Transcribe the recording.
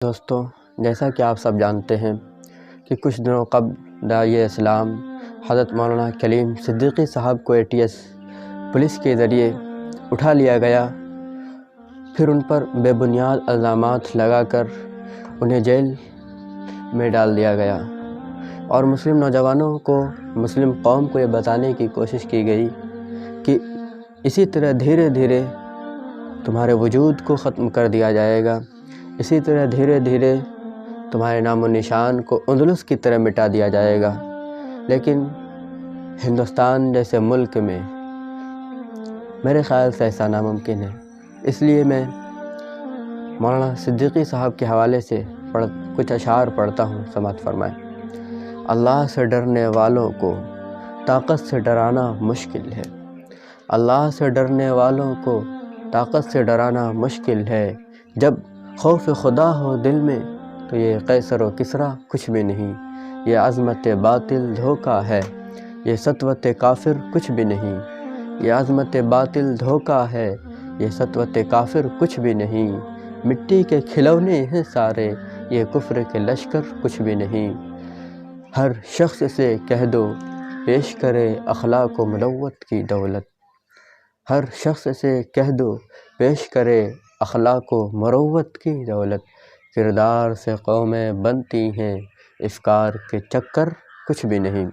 دوستوں، جیسا کہ آپ سب جانتے ہیں کہ کچھ دنوں قبل داعی اسلام حضرت مولانا کلیم صدیقی صاحب کو ATS پولیس کے ذریعے اٹھا لیا گیا، پھر ان پر بے بنیاد الزامات لگا کر انہیں جیل میں ڈال دیا گیا، اور مسلم نوجوانوں کو، مسلم قوم کو یہ بتانے کی کوشش کی گئی کہ اسی طرح دھیرے دھیرے تمہارے وجود کو ختم کر دیا جائے گا، اسی طرح دھیرے دھیرے تمہارے نام و نشان کو اندلس کی طرح مٹا دیا جائے گا۔ لیکن ہندوستان جیسے ملک میں میرے خیال سے ایسا ناممکن ہے، اس لیے میں مولانا صدیقی صاحب کے حوالے سے کچھ اشعار پڑھتا ہوں، سماعت فرمائیں۔ اللہ سے ڈرنے والوں کو طاقت سے ڈرانا مشکل ہے، اللہ سے ڈرنے والوں کو طاقت سے ڈرانا مشکل ہے، جب خوف خدا ہو دل میں تو یہ قیصر و کسریٰ کچھ بھی نہیں، یہ عظمت باطل دھوکہ ہے، یہ سطوت کافر کچھ بھی نہیں، یہ عظمت باطل دھوکہ ہے، یہ سطوت کافر کچھ بھی نہیں، مٹی کے کھلونے ہیں سارے، یہ کفر کے لشکر کچھ بھی نہیں۔ ہر شخص سے کہہ دو پیش کرے اخلاق و مروت کی دولت، ہر شخص سے کہہ دو پیش کرے اخلاق و مروت کی دولت، کردار سے قومیں بنتی ہیں، افکار کے چکر کچھ بھی نہیں۔